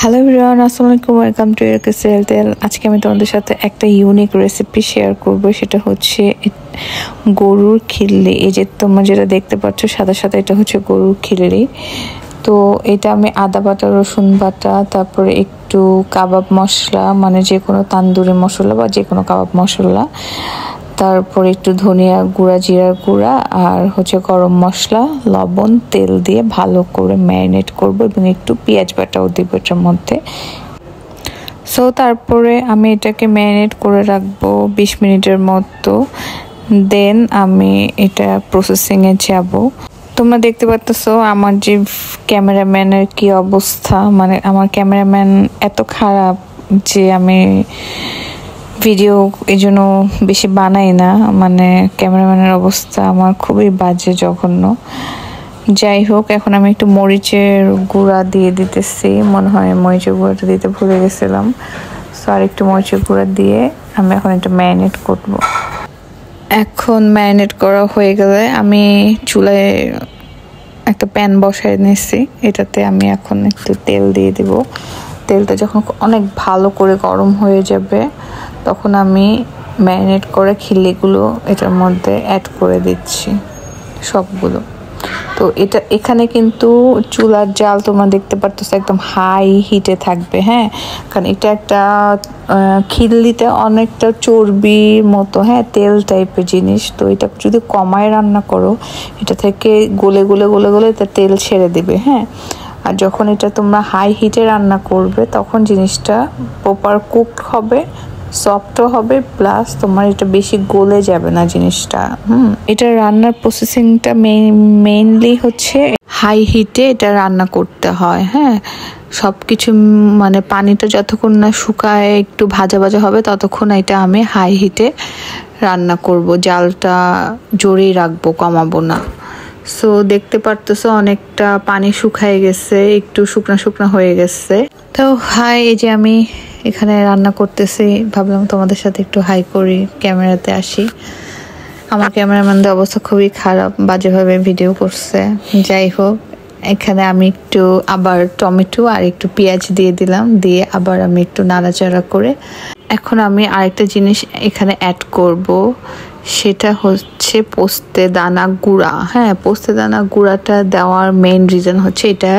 Hello everyone, আসসালামু আলাইকুম, welcome to এরকেসেল তেল। আজকে আমি তোমাদের সাথে একটা ইউনিক রেসিপি শেয়ার করব। সেটা হচ্ছে গরুর খিল্লি। এই যে তোমরা যেটা দেখতে পাচ্ছ সাদা সাদা, এটা হচ্ছে গরুর খিল্লি। তো এটা আমি আদা বাটা, রসুন বাটা, তারপরে একটু কাবাব মশলা, মানে যে কোনো তান্দুরি মশলা বা যে কোনো কাবাব মশলা, তারপর একটু ধনিয়া গুঁড়া, জিরার গুঁড়া, আর হচ্ছে গরম মশলা, লবণ, তেল দিয়ে ভালো করে ম্যারিনেট করব এবং একটু পেঁয়াজ বাটাও দিব এটার মধ্যে। সো তারপরে আমি এটাকে ম্যারিনেট করে রাখবো 20 মিনিটের মতো। দেন আমি এটা প্রসেসিংয়ে যাব। তোমরা দেখতে পাচ্ছ আমার যে ক্যামেরাম্যানের কি অবস্থা, মানে আমার ক্যামেরাম্যান এত খারাপ যে আমি ভিডিও এই জন্য বেশি বানাই না। মানে ক্যামেরাম্যানের অবস্থা আমার খুবই বাজে, জঘন্য। যাই হোক, এখন আমি একটু মরিচের গুঁড়া দিয়ে দিতেছি। মনে হয় মরিচের গুঁড়াটা দিতে ভুলে গেছিলাম। সো আর একটু মরিচের গুঁড়া দিয়ে আমি এখন এটা ম্যারিনেট করব। এখন ম্যারিনেট করা হয়ে গেলে আমি চুলায় একটা প্যান বসায় নিয়েছি। এটাতে আমি এখন একটু তেল দিয়ে দিব। তেলটা যখন অনেক ভালো করে গরম হয়ে যাবে তখন আমি ম্যারিনেট করে খিল্লিগুলো এটার মধ্যে অ্যাড করে দিচ্ছি, সবগুলো। তো এখানে কিন্তু চুলার জাল তোমরা দেখতে পারতো একদম হাই হিটে থাকবে, হ্যাঁ, কারণ এটা একটা খিল্লিতে অনেকটা চর্বির মতো, হ্যাঁ, তেল টাইপের জিনিস। তো এটা যদি কমায় রান্না করো, এটা থেকে গলে গলে গলে গলে এটা তেল ছেড়ে দেবে, হ্যাঁ। আর যখন এটা তোমরা হাই হিটে রান্না করবে তখন জিনিসটা প্রপার কুকড হবে, সফটও হবে, প্লাস তোমার এটা বেশি গলে যাবে না জিনিসটা। এটা রান্নার প্রসেসিংটা মেইনলি হচ্ছে হাই হিটে এটা রান্না করতে হয়, হ্যাঁ। সব কিছু মানে পানিটা যতক্ষণ না শুকায় একটু ভাজা ভাজা হবে ততক্ষণ এটা আমি হাই হিটে রান্না করব। জালটা জোরেই রাখবো, কমাবো না। সো দেখতে পারতেছো অনেকটা পানি শুকায় গেছে, একটু শুকনা শুকনা হয়ে গেছে। তো হাই, এই যে আমি এখানে রান্না করতেছি, ভাবলাম তোমাদের সাথে একটু হাই করি, ক্যামেরাতে আসি। আমার ক্যামেরাম্যানদের অবস্থা খুবই খারাপ, বাজেভাবে ভিডিও করছে। যাই হোক, এখানে আমি একটু আবার টমেটো আর একটু পেঁয়াজ দিয়ে দিলাম, দিয়ে আবার আমি একটু নাড়াচাড়া করে এখন আমি আরেকটা জিনিস এখানে অ্যাড করব। সেটা হচ্ছে পোস্তে দানা গুঁড়া। হ্যাঁ, পোস্তে দানা গুঁড়াটা দেওয়ার মেইন রিজন হচ্ছে এটা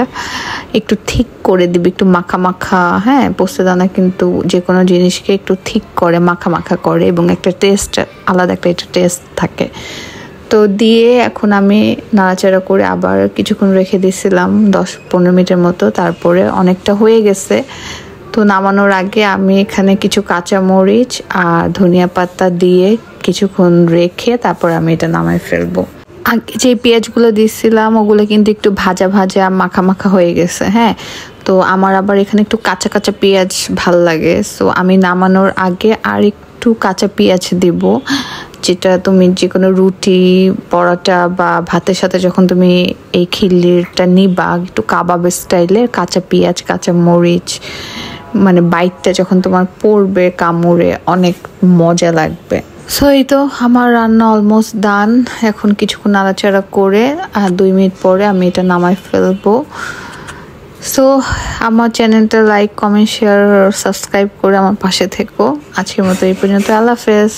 একটু ঠিক করে দিবে, একটু মাখা মাখা। হ্যাঁ, পোস্তে দানা কিন্তু যে কোনো জিনিসকে একটু ঠিক করে, মাখা মাখা করে, এবং একটা টেস্ট, আলাদা একটা এটা টেস্ট থাকে। তো দিয়ে এখন আমি নাড়াচাড়া করে আবার কিছুক্ষণ রেখে দিয়েছিলাম, 10-15 মিনিটের মতো। তারপরে অনেকটা হয়ে গেছে। তো নামানোর আগে আমি এখানে কিছু কাঁচামরিচ আর ধনিয়া পাতা দিয়ে কিছুক্ষণ রেখে তারপর আমি এটা নামাই ফেলবো। আগে যে পেঁয়াজগুলো দিয়েছিলাম ওগুলো কিন্তু একটু ভাজা ভাজা মাখা মাখা হয়ে গেছে, হ্যাঁ। তো আমার আবার এখানে একটু কাঁচা কাঁচা পেঁয়াজ ভাল লাগে। সো আমি নামানোর আগে আর একটু কাঁচা পেঁয়াজ দিব, যেটা তুমি যে কোনো রুটি, পরোটা বা ভাতের সাথে যখন তুমি এই খিল্লিটা নিবা, একটু কাবাব স্টাইলের কাঁচা পেঁয়াজ, কাঁচা মরিচ, মানে বাইটটা যখন তোমার পড়বে কামড়ে অনেক মজা লাগবে। সো এই তো আমার রান্না অলমোস্ট ডান। এখন কিছুক্ষণ নাড়াচাড়া করে আর 2 মিনিট পরে আমি এটা নামাই ফেলবো। সো আমার চ্যানেলটা লাইক, কমেন্ট, শেয়ার, সাবস্ক্রাইব করে আমার পাশে থেকো। আজকের মতো এই পর্যন্ত, আল্লাহ হাফেজ।